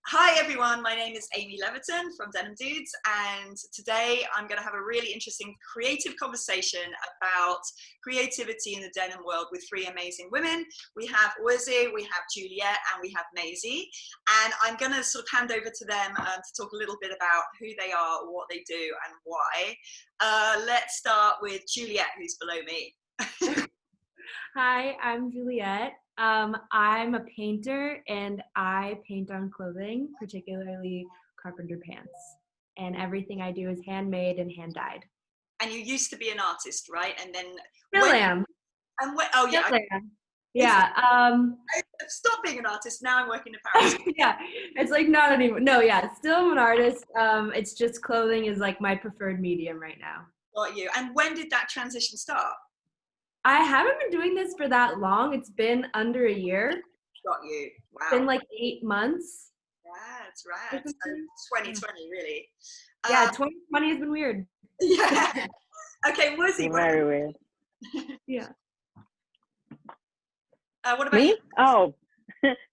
Hi everyone, my name is Amy Leverton from Denim Dudes, and today I'm going to have a really interesting creative conversation about creativity in the denim world with three amazing women. We have Wuzzy, we have Juliet, and we have Maisie, and I'm going to sort of hand over to them to talk a little bit about who they are, what they do, and why. Let's start with Juliet, who's below me. Hi, I'm Juliet. I'm a painter and I paint on clothing, particularly carpenter pants. And everything I do is handmade and hand dyed. And you used to be an artist, right? And then Still am. Oh yeah. Still am. Yeah. I stopped being an artist. Now I'm working in Paris. Yeah. It's like not anymore. No, yeah. Still am an artist. It's just clothing is like my preferred medium right now. Got you. And when did that transition start? I haven't been doing this for that long. It's been under a year. Got you. Wow. It's been like 8 months. That's right. So 2020, really. Yeah, 2020 has been weird. Yeah. Okay, Wuzzy. Very weird. Yeah. What about Me? you? Oh,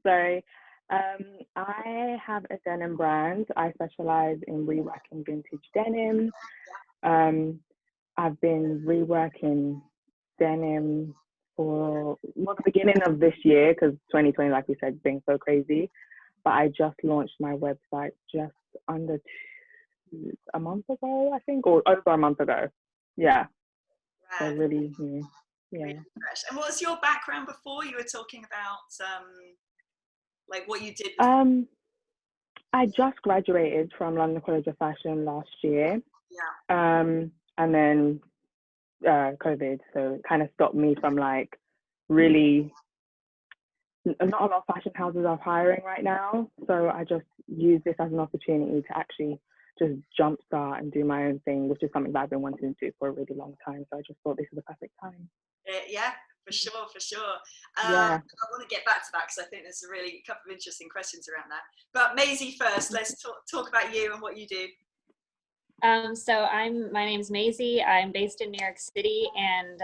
sorry. I have a denim brand. I specialize in reworking vintage denim. I've been reworking denim for the beginning of this year, because 2020, like we said, being so crazy. But I just launched my website just under a month ago, I think, or over a month ago. Yeah. So really, yeah. Really fresh. And what was your background before? You were talking about like what you did. I just graduated from London College of Fashion last year. Yeah. And then COVID, so it kind of stopped me from like really, not a lot of fashion houses are hiring right now. So I just use this as an opportunity to actually just jumpstart and do my own thing, which is something that I've been wanting to do for a really long time. So I just thought this is the perfect time. Yeah, for sure, for sure. Yeah. I want to get back to that because I think there's a couple of interesting questions around that. But Maisie first, let's talk about you and what you do. So my name's Maisie. I'm based in New York City, and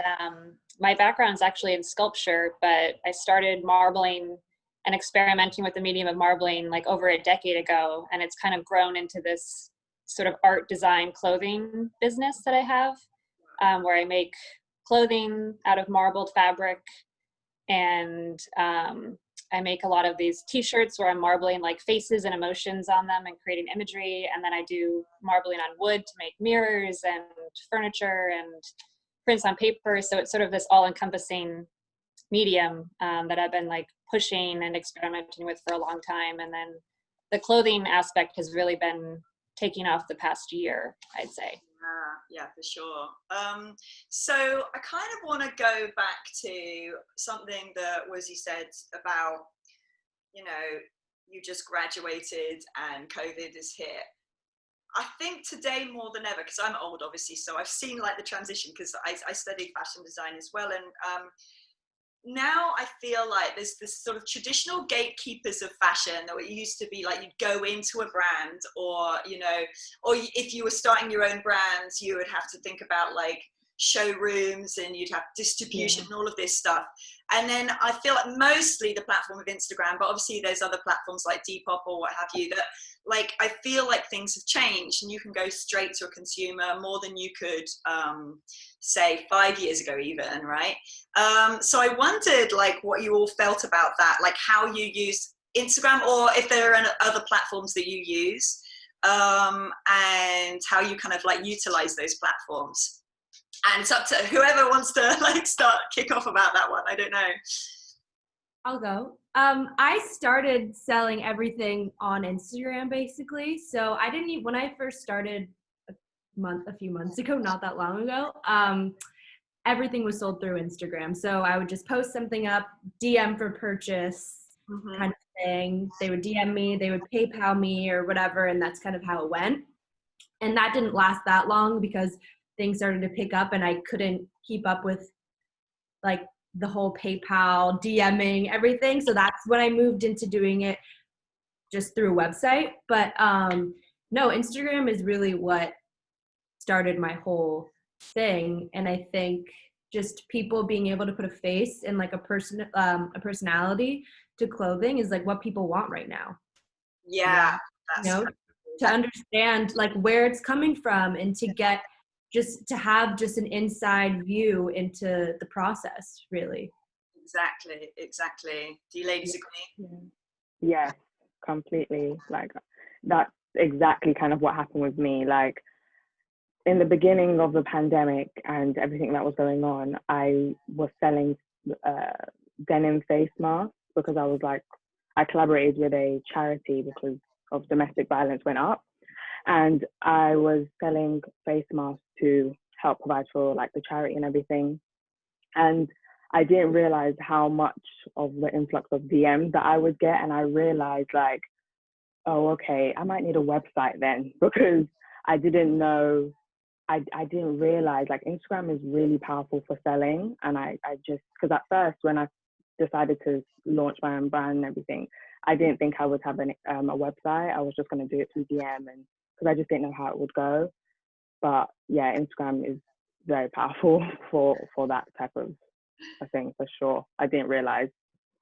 my background is actually in sculpture, but I started marbling and experimenting with the medium of marbling like over a decade ago, and it's kind of grown into this sort of art design clothing business that I have, where I make clothing out of marbled fabric, and I make a lot of these t-shirts where I'm marbling like faces and emotions on them and creating imagery. And then I do marbling on wood to make mirrors and furniture and prints on paper. So it's sort of this all-encompassing medium that I've been like pushing and experimenting with for a long time. And then the clothing aspect has really been taking off the past year, I'd say. Yeah, for sure. So I kind of want to go back to something that Wuzzy said about, you just graduated and COVID is here. I think today more than ever, because I'm old, obviously, so I've seen like the transition because I studied fashion design as well. And now I feel like there's this sort of traditional gatekeepers of fashion that it used to be like you'd go into a brand or if you were starting your own brands, you would have to think about like showrooms and you'd have distribution and all of this stuff. And then I feel like mostly the platform of Instagram, but obviously there's other platforms like Depop or what have you that like, I feel like things have changed and you can go straight to a consumer more than you could say 5 years ago even, right? So I wondered like what you all felt about that, like how you use Instagram or if there are other platforms that you use and how you kind of like utilize those platforms. And it's up to whoever wants to like kick off about that one. I don't know. I'll go. I started selling everything on Instagram basically. So I didn't even, when I first started a few months ago, not that long ago, everything was sold through Instagram. So I would just post something up, DM for purchase kind of thing. They would DM me, they would PayPal me or whatever. And that's kind of how it went. And that didn't last that long because things started to pick up and I couldn't keep up with like the whole PayPal, DMing, everything. So that's when I moved into doing it just through a website. But no, Instagram is really what started my whole thing. And I think just people being able to put a face and like a personality to clothing is like what people want right now. Yeah, you that's know, to understand like where it's coming from and to get just to have just an inside view into the process, really. exactly. Do you ladies agree? Yes, completely. Like that's exactly kind of what happened with me. Like in the beginning of the pandemic and everything that was going on, I was selling denim face masks because I was like, I collaborated with a charity because of domestic violence went up, and I was selling face masks to help provide for like the charity and everything. And I didn't realize how much of the influx of DMs that I would get, and I realized like, oh, okay, I might need a website then because I didn't know. I didn't realize like Instagram is really powerful for selling. And I just, because at first when I decided to launch my own brand and everything, I didn't think I would have a website. I was just going to do it through DM, and because I just didn't know how it would go. But yeah, Instagram is very powerful for that type of a thing for sure. I didn't realize.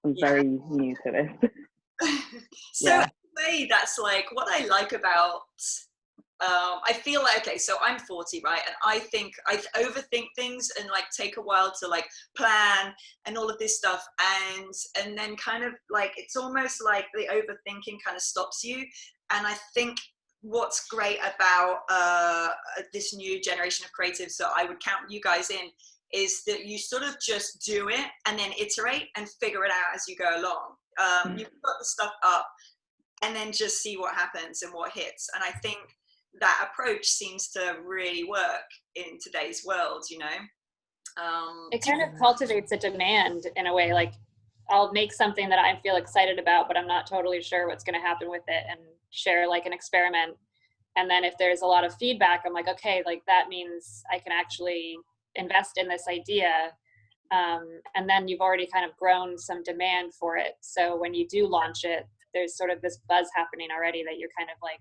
I'm very new to this. So in a way, that's like what I like about I feel like, okay, so I'm 40, right? And I think I overthink things and like take a while to like plan and all of this stuff. And then kind of like, it's almost like the overthinking kind of stops you. And I think what's great about this new generation of creatives that I would count you guys in is that you sort of just do it and then iterate and figure it out as you go along. You put the stuff up and then just see what happens and what hits. And I think that approach seems to really work in today's world, you know. It kind of cultivates a demand in a way. Like I'll make something that I feel excited about, but I'm not totally sure what's going to happen with it, and share like an experiment. And then if there's a lot of feedback, I'm like, okay, like that means I can actually invest in this idea. And then you've already kind of grown some demand for it. So when you do launch it, there's sort of this buzz happening already that you're kind of like,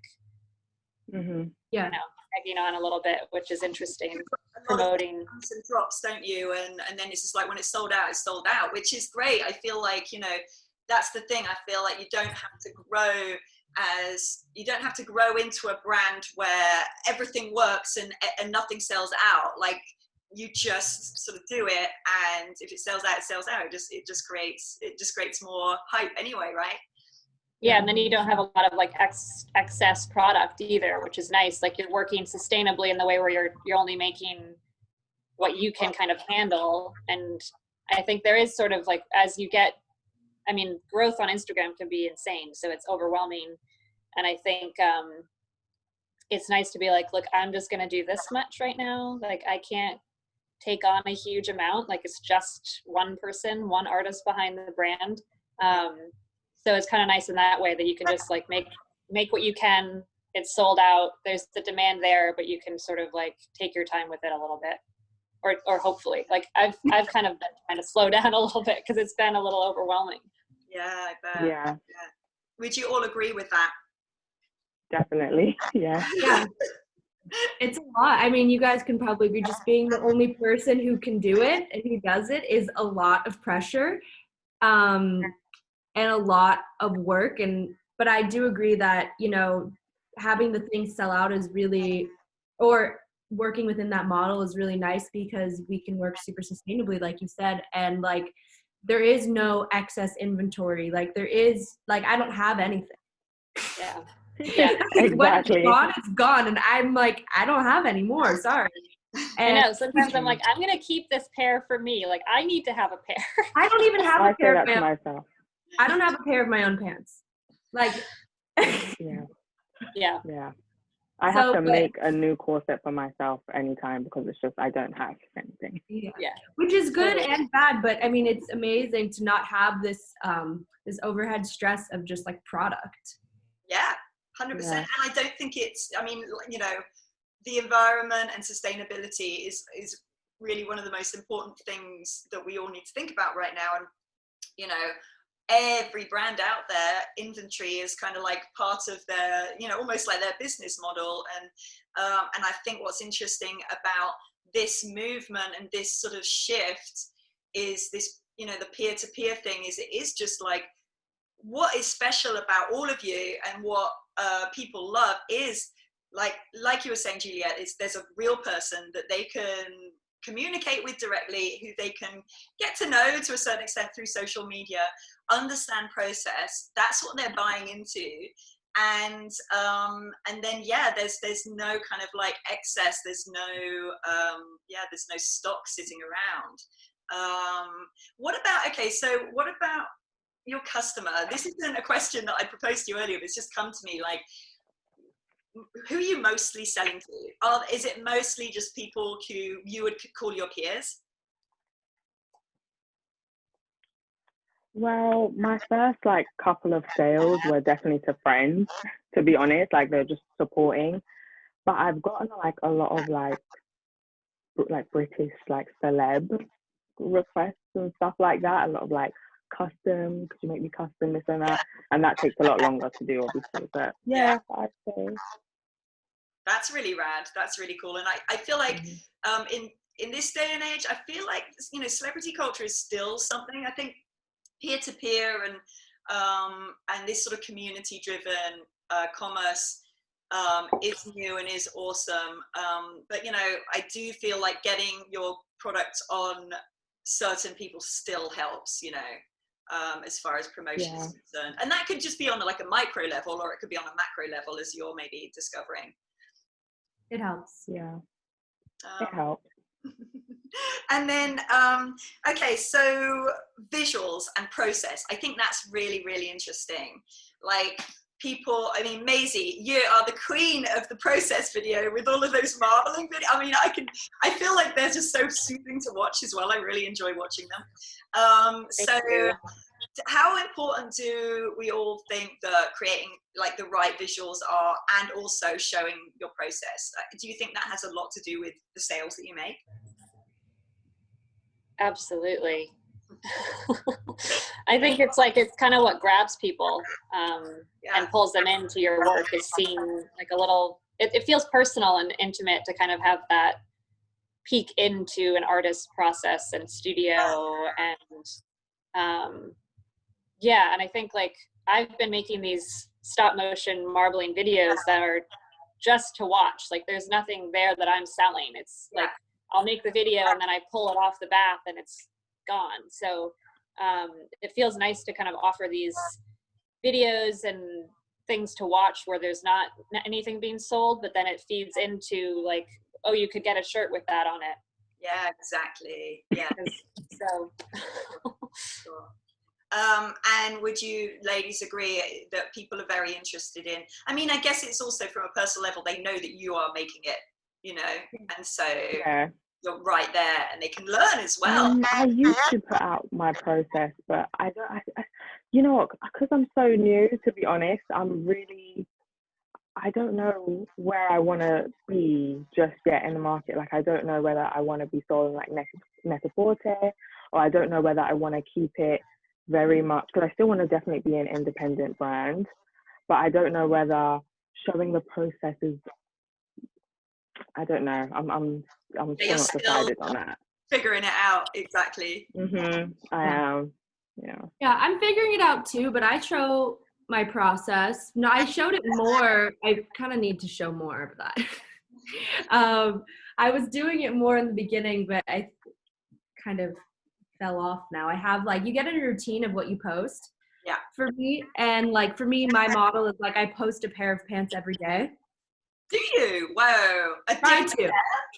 you know, egging on a little bit, which is interesting. Promoting and drops, don't you? And then it's just like when it's sold out, it's sold out, which is great. I feel like, you know, that's the thing. I feel like you don't have to grow into a brand where everything works and nothing sells out. Like you just sort of do it, and if it sells out, it sells out. It just creates more hype anyway, right? Yeah, and then you don't have a lot of like excess product either, which is nice. Like you're working sustainably in the way where you're only making what you can kind of handle. And I think there is sort of like, as you get, I mean, growth on Instagram can be insane, so it's overwhelming. And I think it's nice to be like, look, I'm just going to do this much right now. Like I can't take on a huge amount. Like it's just one person, one artist behind the brand. So it's kind of nice in that way that you can just like make what you can. It's sold out. There's the demand there, but you can sort of like take your time with it a little bit, or hopefully. Like I've kind of been trying to slow down a little bit because it's been a little overwhelming. Yeah, I bet. Yeah. Would you all agree with that? Definitely. Yeah. It's a lot. I mean, you guys can probably agree, just being the only person who can do it and who does it is a lot of pressure. And a lot of work, but I do agree that, you know, having the things sell out is really, or working within that model is really nice because we can work super sustainably, like you said, and like there is no excess inventory. Like there is, like I don't have anything. Yeah. Exactly. When it's gone, and I'm like, I don't have any more. Sorry. And I know. Sometimes I'm like, I'm gonna keep this pair for me. Like I need to have a pair. I don't even have a pair of to myself. I don't have a pair of my own pants. Like, yeah. I have to make a new corset for myself anytime because it's just I don't have anything. Yeah. Which is good and bad, but I mean it's amazing to not have this this overhead stress of just like product. Yeah, 100%. And I don't think it's, I mean, you know, the environment and sustainability is really one of the most important things that we all need to think about right now. And you know, every brand out there, inventory is kind of like part of their, you know, almost like their business model. And I think what's interesting about this movement and this sort of shift is this, you know, the peer-to-peer thing is, it is just like what is special about all of you and what people love is like you were saying, Juliet, is there's a real person that they can communicate with directly, who they can get to know to a certain extent through social media, understand process. That's what they're buying into. And then there's no kind of like excess, there's no stock sitting around. What about your customer? This isn't a question that I proposed to you earlier, but it's just come to me. Like, who are you mostly selling to? Is it mostly just people who you would call your peers? Well, my first like couple of sales were definitely to friends, to be honest. Like, they're just supporting. But I've gotten like a lot of like British like celeb requests and stuff like that. A lot of like custom, could you make me custom this and that? And that takes a lot longer to do, obviously. But yeah. I'd say that's really rad. That's really cool. And I feel like in this day and age, I feel like, you know, celebrity culture is still something. I think peer-to-peer and this sort of community-driven commerce is new and is awesome. But, you know, I do feel like getting your product on certain people still helps, you know, as far as promotion is concerned. And that could just be on like a micro level, or it could be on a macro level, as you're maybe discovering. It helps. Yeah, it helps. And then, okay, so visuals and process. I think that's really, really interesting. Like, people, I mean, Maisie, you are the queen of the process video with all of those marbling videos. I mean, I feel like they're just so soothing to watch as well. I really enjoy watching them. So how important do we all think that creating like the right visuals are, and also showing your process? Do you think that has a lot to do with the sales that you make? Absolutely. I think it's kind of what grabs people and pulls them into your work, is seeing like a little, it feels personal and intimate to kind of have that peek into an artist's process and studio. And and I think like I've been making these stop motion marbling videos that are just to watch. Like, there's nothing there that I'm selling. It's like, I'll make the video and then I pull it off the bath and it's gone. So it feels nice to kind of offer these videos and things to watch where there's not anything being sold, but then it feeds into like, oh, you could get a shirt with that on it. Yeah, exactly. Yeah. So sure. And would you ladies agree that people are very interested in, I mean, I guess it's also from a personal level, they know that you are making it, you know, and so you're right there and they can learn as well. I used to put out my process, but I you know what, because I'm so new, to be honest, I don't know where I want to be just yet in the market. Like, I don't know whether I want to be sold like Net-a-Porter, or I don't know whether I want to keep it very much, because I still want to definitely be an independent brand, but I don't know whether showing the process is, I don't know. I'm still not decided on that. Figuring it out, exactly. I am. Yeah, I'm figuring it out too, but I show my process. No, I showed it more. I kind of need to show more of that. I was doing it more in the beginning, but I kind of fell off now. I have like, you get a routine of what you post. Yeah. For me, and like for me, my model is like I post a pair of pants every day. Do you? Whoa.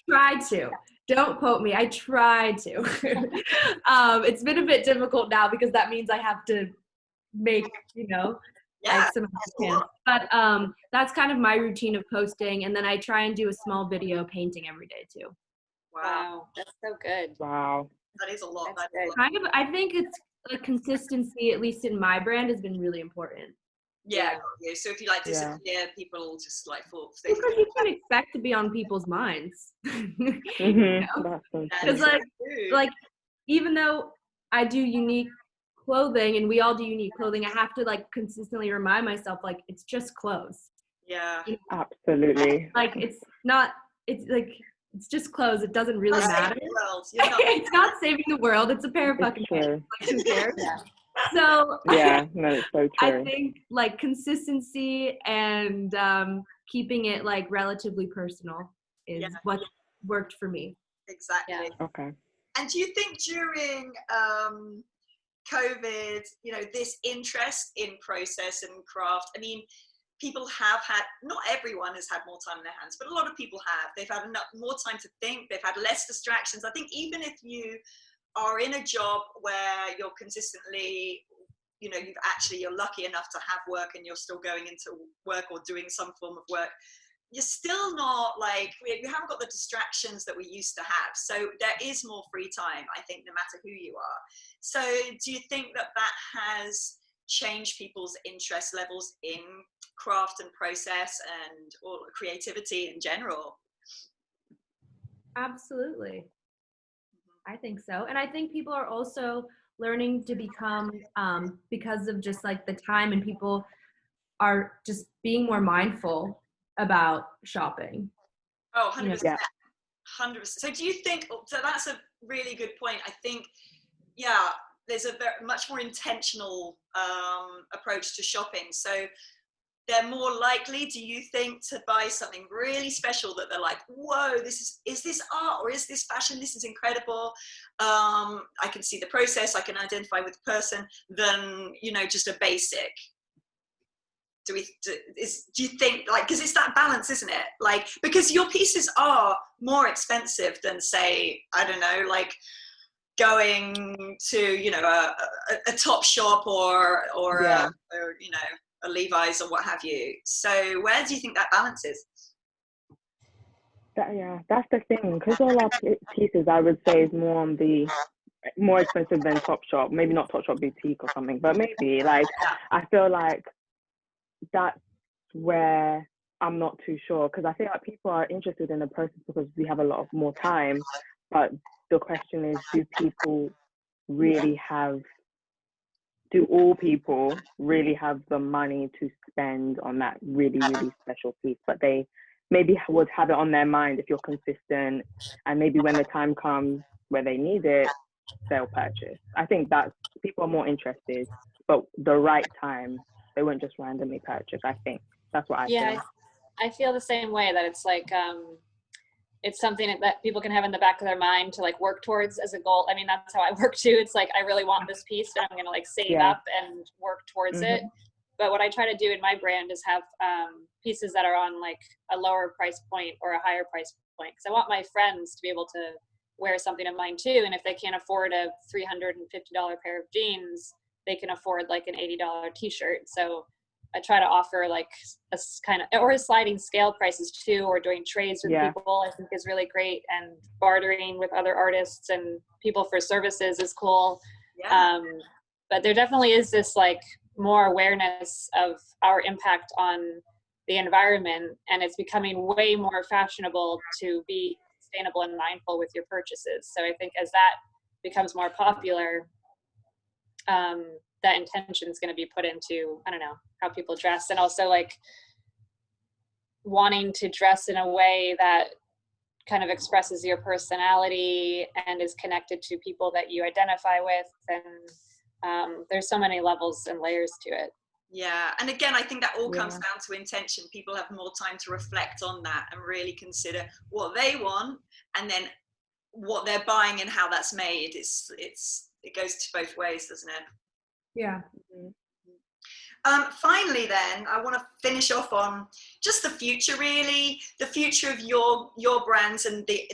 Try to. Don't quote me. I try to. It's been a bit difficult now because that means I have to make, you know, like some pants. But that's kind of my routine of posting, and then I try and do a small video painting every day too. Wow, that's so good. Wow. That is a lot. Kind of, I think it's like consistency, at least in my brand, has been really important. Yeah. So if you like disappear, people just like fall. Because you can expect to be on people's minds. Because like even though I do unique clothing and we all do unique clothing, I have to like consistently remind myself like it's just clothes. Yeah. Absolutely. Like it's it's just clothes. It doesn't really matter. It's not saving the world. It's a pair of fucking pants. Like, who cares? So Yeah, no, it's so I true. think like consistency and keeping it like relatively personal is what worked for me. Exactly. Yeah. Okay. And do you think during COVID, you know, this interest in process and craft, I mean, people have had, not everyone has had more time in their hands, but a lot of people have. They've had more time to think, they've had less distractions. I think even if you are in a job where you're consistently, you know, you're lucky enough to have work and you're still going into work or doing some form of work, you're still not like, we haven't got the distractions that we used to have. So there is more free time, I think, no matter who you are. So do you think that has changed people's interest levels in craft and process and or creativity in general? Absolutely. I think so. And I think people are also learning to become, because of just like the time, and people are just being more mindful about shopping. Oh, 100%. You know? 100%. So do you think, so that's a really good point. I think, yeah, there's a very, much more intentional approach to shopping. So they're more likely, do you think, to buy something really special that they're like, whoa, is this art or is this fashion? This is incredible. I can see the process, I can identify with the person, than, you know, just a basic. Do you think, like, because it's that balance, isn't it? Like, because your pieces are more expensive than, say, I don't know, like going to, you know, a top shop or you know, a Levi's or what have you. So where do you think that balance is? That's the thing, because all our pieces, I would say, is more expensive than Topshop. Maybe not Topshop boutique or something, but maybe, like, I feel like that's where I'm not too sure, because I feel like people are interested in the process because we have a lot of more time. But the question is, do all people really have the money to spend on that really, really special piece? But they maybe would have it on their mind if you're consistent, and maybe when the time comes where they need it, they'll purchase. I think that people are more interested, but the right time, they won't just randomly purchase. I think that's what I feel. I feel the same way, that it's like, it's something that people can have in the back of their mind to like work towards as a goal. I mean, that's how I work too. It's like, I really want this piece, and I'm going to like save up and work towards it. But what I try to do in my brand is have pieces that are on like a lower price point or a higher price point, because I want my friends to be able to wear something of mine too. And if they can't afford a $350 pair of jeans, they can afford like an $80 t-shirt. So I try to offer like a kind of, or sliding scale prices too, or doing trades with people, I think is really great. And bartering with other artists and people for services is cool. But there definitely is this like more awareness of our impact on the environment, and it's becoming way more fashionable to be sustainable and mindful with your purchases. So I think as that becomes more popular, that intention is going to be put into, I don't know, how people dress, and also like wanting to dress in a way that kind of expresses your personality and is connected to people that you identify with. And there's so many levels and layers to it. Yeah, and again, I think that all comes down to intention. People have more time to reflect on that and really consider what they want, and then what they're buying and how that's made. It goes to both ways, doesn't it? Yeah. Finally, then, I want to finish off on just the future, really, the future of your brands and the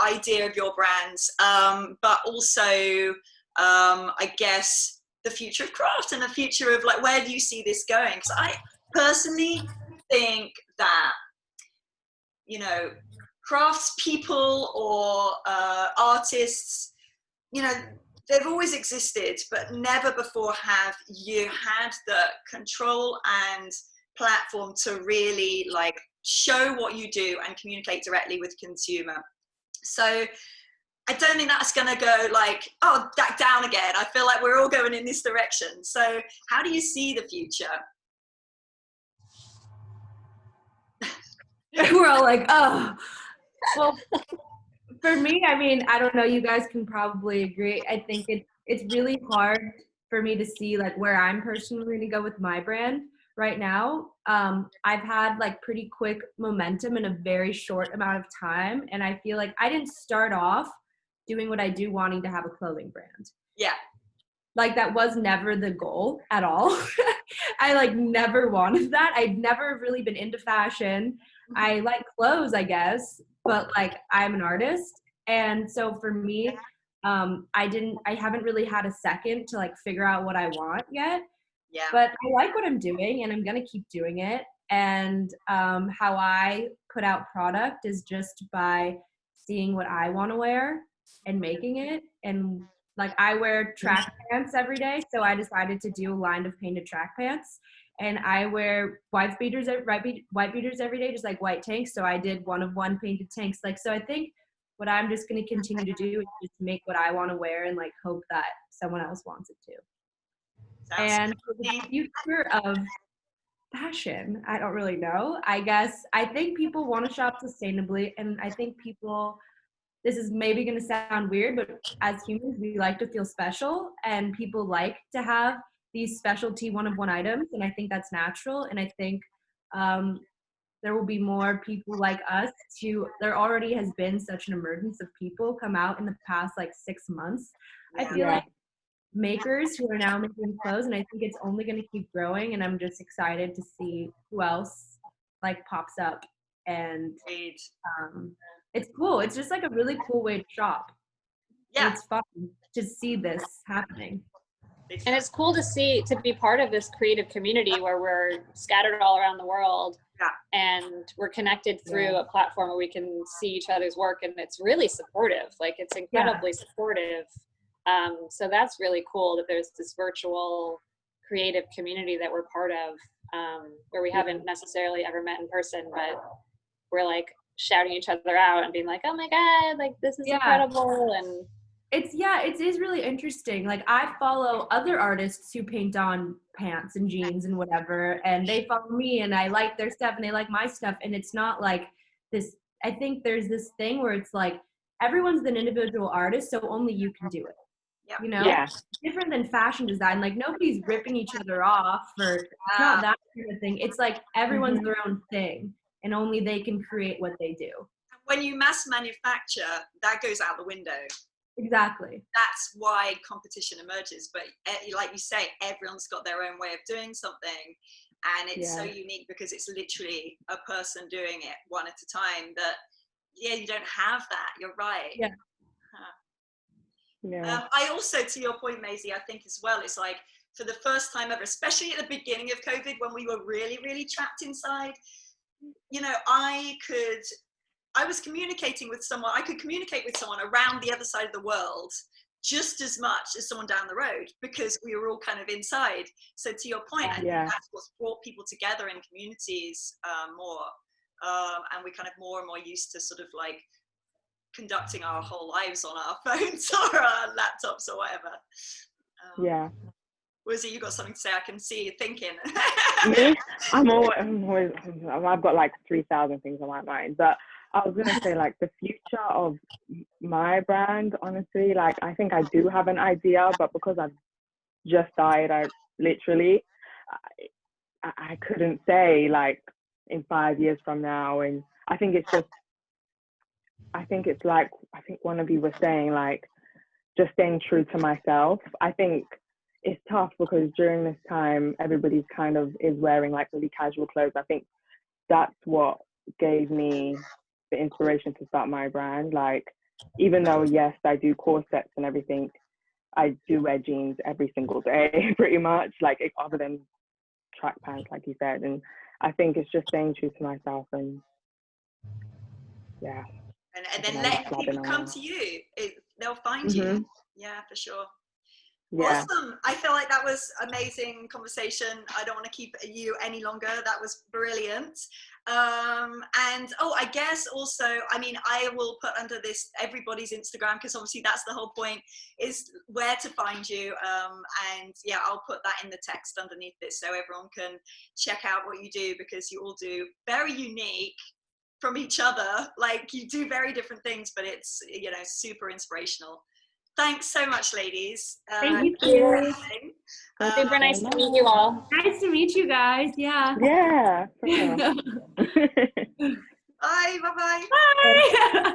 idea of your brands, but also, I guess, the future of craft and the future of, like, where do you see this going? Because I personally think that, you know, crafts people or artists, you know, they've always existed, but never before have you had the control and platform to really like show what you do and communicate directly with consumer. So I don't think that's going to go like, oh, back down again. I feel like we're all going in this direction. So how do you see the future? We're all like, oh, well, for me, I mean, I don't know, you guys can probably agree. I think it's really hard for me to see like where I'm personally going to go with my brand right now. I've had like pretty quick momentum in a very short amount of time. And I feel like I didn't start off doing what I do wanting to have a clothing brand. Yeah. Like that was never the goal at all. I like never wanted that. I'd never really been into fashion. I like clothes, I guess, but like I'm an artist. And so for me, I haven't really had a second to like figure out what I want yet. Yeah. But I like what I'm doing and I'm going to keep doing it. And how I put out product is just by seeing what I want to wear and making it. And like I wear track pants every day. So I decided to do a line of painted track pants. And I wear white beaters every day, just like white tanks. So I did one of one painted tanks. Like, so I think what I'm just going to continue to do is just make what I want to wear and like hope that someone else wants it too. And for the future of fashion, I don't really know. I think people want to shop sustainably, and I think people, this is maybe going to sound weird, but as humans, we like to feel special, and people like to have these specialty one-of-one items, and I think that's natural, and I think there will be more people like us there already has been such an emergence of people come out in the past like 6 months. I feel like makers who are now making clothes, and I think it's only going to keep growing, and I'm just excited to see who else like pops up. And it's cool. It's just like a really cool way to shop. Yeah. And it's fun to see this happening. And it's cool to be part of this creative community where we're scattered all around the world. Yeah. And we're connected through a platform where we can see each other's work, and it's really supportive. Like it's incredibly supportive. So that's really cool that there's this virtual creative community that we're part of, where we haven't necessarily ever met in person, but we're like shouting each other out and being like, oh my God, like this is incredible. And it is really interesting. Like I follow other artists who paint on pants and jeans and whatever, and they follow me and I like their stuff and they like my stuff. And it's not like this, I think there's this thing where it's like, everyone's an individual artist, so only you can do it. You know, different than fashion design. Like nobody's ripping each other off, or it's not that kind of thing. It's like everyone's their own thing, and only they can create what they do. When you mass manufacture, that goes out the window. Exactly. That's why competition emerges. But like you say, everyone's got their own way of doing something, and it's so unique because it's literally a person doing it one at a time. That you don't have that. You're right. Yeah. I also, to your point, Maisie, I think as well, it's like for the first time ever, especially at the beginning of COVID when we were really, really trapped inside, you know, I was communicating with someone, I could communicate with someone around the other side of the world just as much as someone down the road because we were all kind of inside. So to your point, I think that's what's brought people together in communities more. And we kind of more and more used to sort of like conducting our whole lives on our phones or our laptops or whatever. Wuzzy, you got something to say? I can see you thinking. Me? I've got like 3,000 things on my mind, but I was gonna say like the future of my brand, honestly, like I think I do have an idea, but because I've just died, I couldn't say like in 5 years from now. And I think it's like one of you was saying, like just staying true to myself. I think it's tough because during this time everybody's kind of is wearing like really casual clothes. I think that's what gave me the inspiration to start my brand. Like even though yes, I do corsets and everything, I do wear jeans every single day pretty much, like other than track pants like you said. And I think it's just staying true to myself and and then letting people come to you. They'll find you. Yeah, for sure. Awesome. I feel like that was amazing conversation. I don't want to keep you any longer. That was brilliant. And I guess also, I mean, I will put under this everybody's Instagram because obviously that's the whole point, is where to find you. And I'll put that in the text underneath this so everyone can check out what you do, because you all do very unique from each other. Like you do very different things, but it's, you know, super inspirational. thanks so much, ladies. Thank Thank you. for listening. Super nice to meet you all. Nice to meet you guys. Yeah. Yeah. For sure. Bye. Bye. Bye.